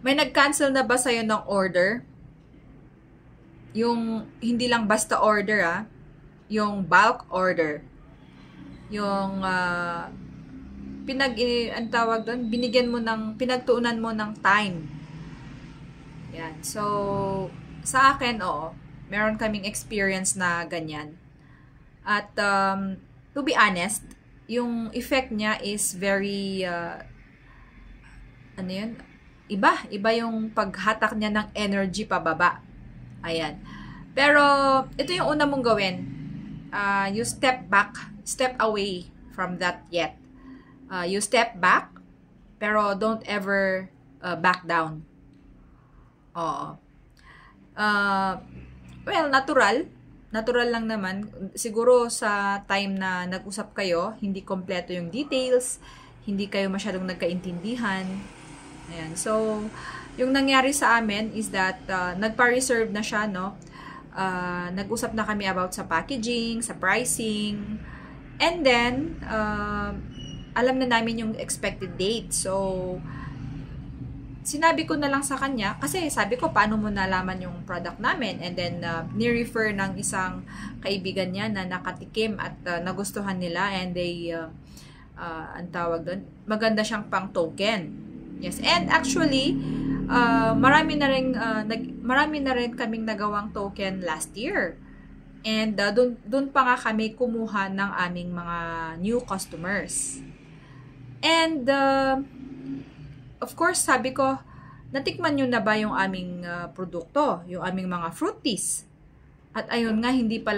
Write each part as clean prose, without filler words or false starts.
May nag-cancel na ba sa'yo ng order? Yung hindi lang basta order yung bulk order. Yung ang tawag doon, pinagtuunan mo ng time. Yan. So, sa akin, meron kaming experience na ganyan. At to be honest, yung effect niya is very iba yung paghatak niya ng energy pababa. Ayan. Pero ito yung una mong gawin. You step away from that yet. You step back, pero don't ever back down. Oo. Well, natural lang naman. Siguro sa time na nag-usap kayo, hindi kompleto yung details, hindi kayo masyadong nagkaintindihan. Ayan. So, yung nangyari sa amin is that nagpa-reserve na siya, no? Nag-usap na kami about sa packaging, sa pricing, and then, alam na namin yung expected date. So, sinabi ko na lang sa kanya, kasi sabi ko, paano mo nalaman yung product namin? And then, ni-refer ng isang kaibigan niya na nakatikim at nagustuhan nila, and they, ang tawag doon, maganda siyang pang token. Yes, and actually, marami na rin kaming nagawang token last year. And doon pa nga kami kumuha ng aming mga new customers. And of course, sabi ko, natikman nyo na ba yung aming produkto, yung aming mga fruities? At ayun nga, hindi pa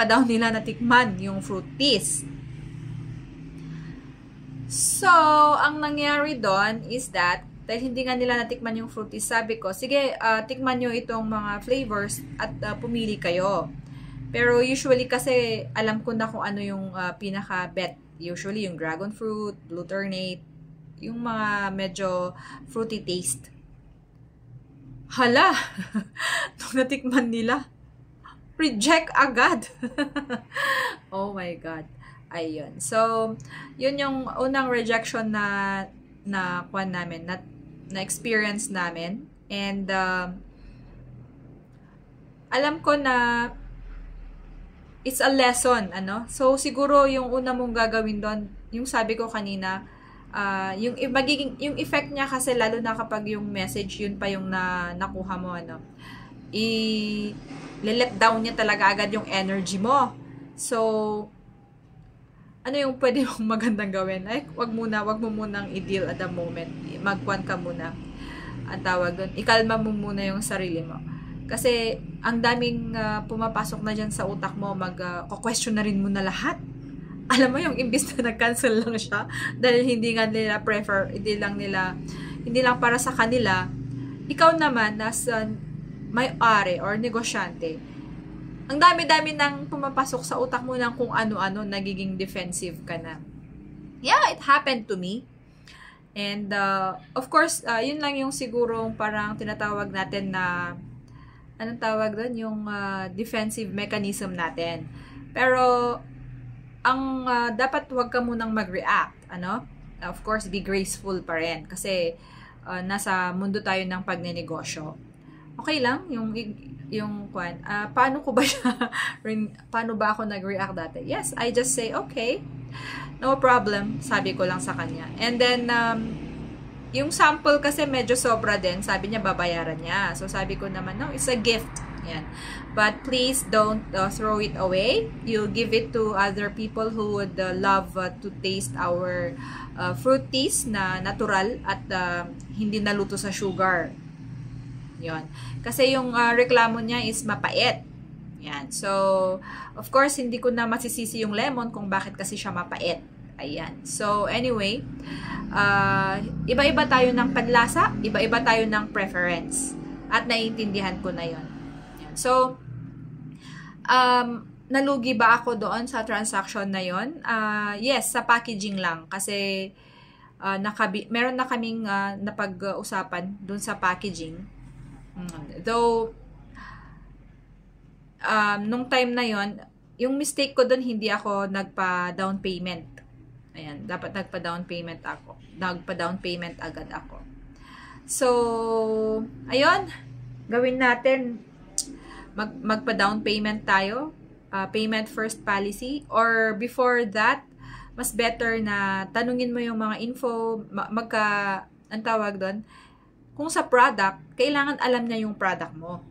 daw nila natikman yung fruities. So, ang nangyari doon is that, dahil hindi nga nila natikman yung fruities, sabi ko, sige, tikman nyo itong mga flavors at pumili kayo. Pero usually kasi, alam ko na kung ano yung pinaka-bet. Usually yung dragon fruit, glutamate, yung mga medyo fruity taste. Hala! Nung natikman nila, reject agad! Oh my God! Ayun. So, yun yung unang rejection na kuwan namin, na experience namin. And, alam ko na it's a lesson, So, siguro yung una mong gagawin doon, yung sabi ko kanina, yung effect niya kasi lalo na kapag yung message, yun pa yung nakuha mo, i-let down niya talaga agad yung energy mo. So, ano yung pwede mong magandang gawin? Ay, wag mo munang i-deal at the moment. Magkuhan ka muna. Ang tawag doon, ikalma mo muna yung sarili mo. Kasi, ang daming pumapasok na dyan sa utak mo, question na rin mo na lahat. Alam mo yung imbis na nag-cancel lang siya, dahil hindi lang para sa kanila, ikaw naman, as may-ari or negosyante, ang dami-dami nang pumapasok sa utak mo ng kung ano-ano, nagiging defensive ka na. Yeah, it happened to me. And, of course, yun lang yung sigurong parang tinatawag natin na, anong tawag doon? Yung defensive mechanism natin. Pero, ang dapat huwag ka munang mag-react. Of course, be graceful pa rin. Kasi, nasa mundo tayo ng pagnenegosyo. Okay lang, paano ba ako nag-react dati? Yes, I just say, okay, no problem, sabi ko lang sa kanya. And then, yung sample kasi medyo sobra din, sabi niya babayaran niya. So, sabi ko naman, no, it's a gift. Yan. But please don't throw it away. You give it to other people who would love to taste our fruities na natural at hindi naluto sa sugar. Yon. Kasi yung reklamo niya is mapait. Yan. So, of course, hindi ko na masisisi yung lemon kung bakit kasi siya mapait. Ayan. So, anyway, iba-iba tayo ng panlasa, iba-iba tayo ng preference. At naiintindihan ko na yon. Yan. So, nalugi ba ako doon sa transaction na yon? Yes, sa packaging lang. Kasi, meron na kaming napag-usapan doon sa packaging. Though, nung time na yon, yung mistake ko doon, hindi ako nagpa-down payment. Ayan, dapat nagpa-down payment ako. Nagpa-down payment agad ako. So, ayun, gawin natin. Magpa-down payment tayo. Payment first policy. Or before that, mas better na tanungin mo yung mga info, ang tawag doon, kung sa product, kailangan alam niya yung product mo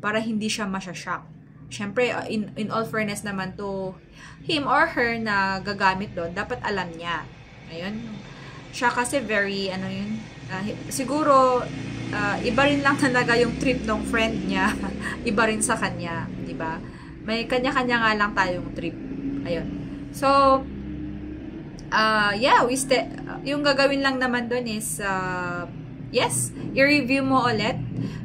para hindi siya masya-shock. Siyempre, in all fairness naman to him or her na gagamit doon, dapat alam niya. Ayun. Siya kasi very, siguro, iba rin lang talaga yung trip ng friend niya. Iba rin sa kanya, di ba? May kanya-kanya nga lang tayong trip. Ayun. So, yeah, yung gagawin lang naman doon is, yes, i-review mo ulit.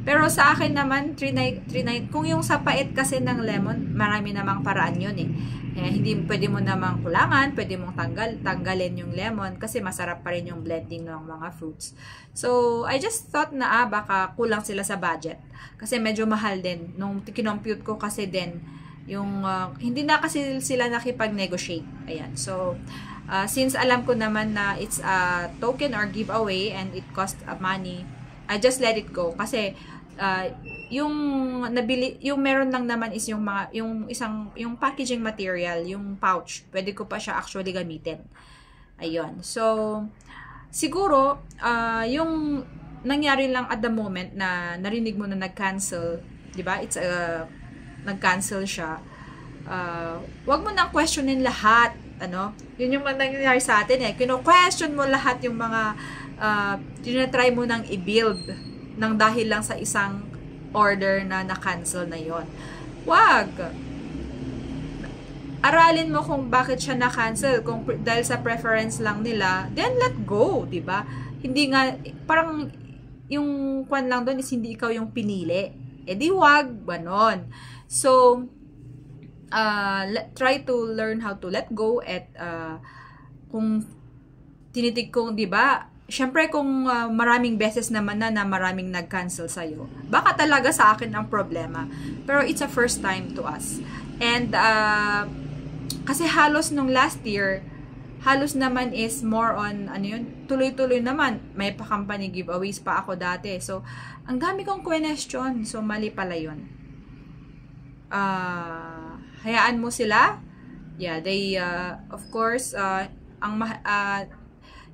Pero sa akin naman, trinay, kung yung sa pait kasi ng lemon, marami namang paraan yun eh. Hindi pwede mo namang kulangan, pwede mong tanggalin yung lemon kasi masarap pa rin yung blending ng mga fruits. So, I just thought na baka kulang sila sa budget. Kasi medyo mahal din. Nung kinompute ko kasi din, yung, hindi na kasi sila nakipag-negotiate. Ayan. So, since alam ko naman na it's a token or giveaway and it costs money, I just let it go. Kasi, yung nabili, yung meron lang naman is yung yung packaging material, yung pouch. Pwede ko pa siya actually gamitin. Ayun. So, siguro, yung nangyari lang at the moment na narinig mo na nag-cancel, di ba? It's nag-cancel siya. Wag mo nang questionin lahat. Yun yung nangyayari sa atin eh. Kino-question mo lahat yung mga tinatry mo nang i-build nang dahil lang sa isang order na na-cancel na yon. Wag! Aralin mo kung bakit siya na-cancel. Kung dahil sa preference lang nila, then let go, di ba? Hindi nga, parang yung kwan lang doon is hindi ikaw yung pinili. Di wag, ganon. So, try to learn how to let go at kung tinitig kong, di ba, syempre kung maraming beses naman na maraming nag-cancel sa'yo, baka talaga sa akin ang problema. Pero it's a first time to us. And kasi halos nung last year, halos naman is more on, tuloy-tuloy naman. May pa-company giveaways pa ako dati. So, ang dami kong question. So, mali pala yun. Hayaan mo sila. Yeah, they, of course,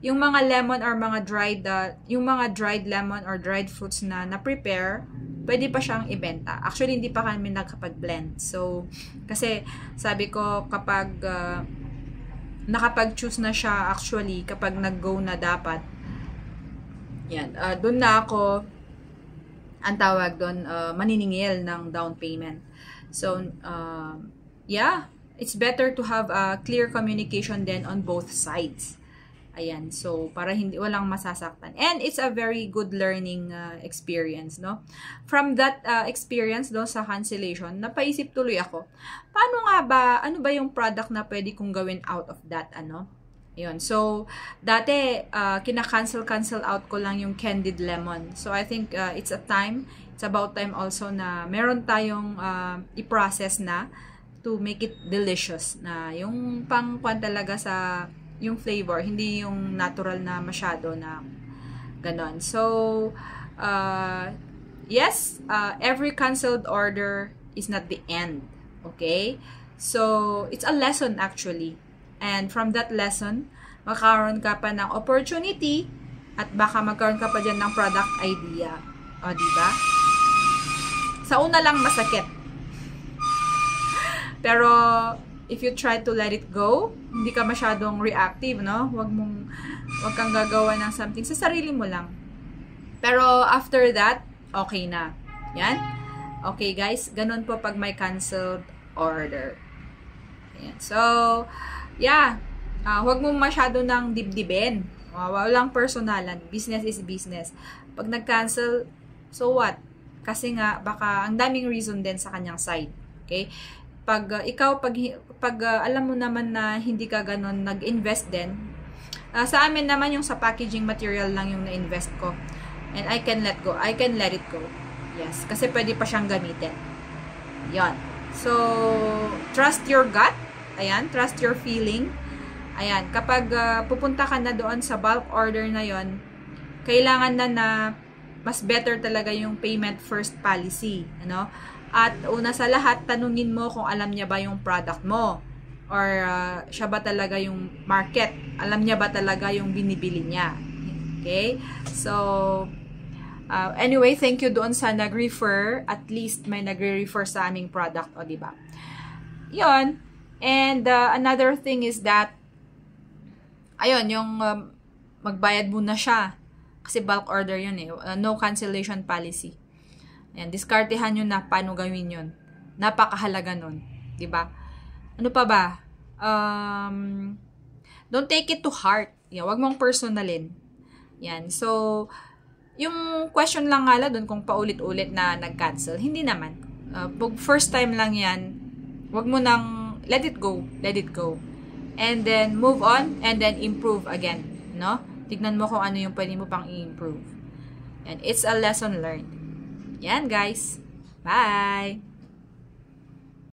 yung mga lemon or mga dried lemon or dried fruits na na-prepare, pwede pa siyang ibenta. Actually, hindi pa kami nakapag-blend. So, kasi sabi ko kapag nakapag-choose na siya actually, kapag nag-go na dapat, yan, doon na ako, ang tawag doon, maniningil ng down payment. So, yeah, it's better to have a clear communication then on both sides. Ayan, so para walang masasaktan. And it's a very good learning experience, no? From that experience do sa cancellation, napaisip tuloy ako, paano nga ba, ano ba yung product na pwede kong gawin out of that, Ayun, so dati cancel out ko lang yung candied lemon. So I think it's about time also na meron tayong i-process na to make it delicious, na yung pang-kwan talaga sa yung flavor, hindi yung natural na masyado na ganon. So, yes, every canceled order is not the end. Okay? So, it's a lesson actually. And from that lesson, magkaroon ka pa ng opportunity at baka magkaroon ka pa dyan ng product idea. O, diba? Sa una lang masakit. Pero, if you try to let it go, hindi ka masyadong reactive, no? Wag kang gagawa ng something sa sarili mo lang. Pero after that, okay na. Yan. Okay, guys. Ganun po pag may canceled order. Ayan. So, yeah. Wag mo masyado nang dibdibin. Walang personalan. Business is business. Pag nag-cancel, so what? Kasi nga, baka ang daming reason din sa kanyang side. Okay? Pag alam mo naman na hindi ka ganun nag-invest din, sa amin naman yung sa packaging material lang yung na-invest ko. And I can let go. I can let it go. Yes. Kasi pwede pa siyang gamitin. Yan. So, trust your gut. Ayan. Trust your feeling. Ayan, kapag pupunta ka na doon sa bulk order na yon, kailangan na mas better talaga yung payment first policy, ano? At una sa lahat, tanungin mo kung alam niya ba yung product mo, or siya ba talaga yung market, alam niya ba talaga yung binibili niya. Okay? So, anyway, thank you doon sa nag-refer. At least may nagre-refer sa aming product, o diba? Yun. And another thing is that, ayun, yung magbayad muna siya. Kasi bulk order yun eh. No cancellation policy. Ayan, diskartehan nyo na paano gawin yun. Napakahalaga nun. Diba? Ano pa ba? Don't take it to heart. Yan, wag mong personalin. Yan. So, yung question lang nga doon kung paulit-ulit na nag-cancel. Hindi naman. Pag first time lang yan, wag mo nang let it go. Let it go. And then, move on and then improve again. No? Tignan mo kung ano yung pwede mo pang i-improve. And it's a lesson learned. Yan, guys. Bye!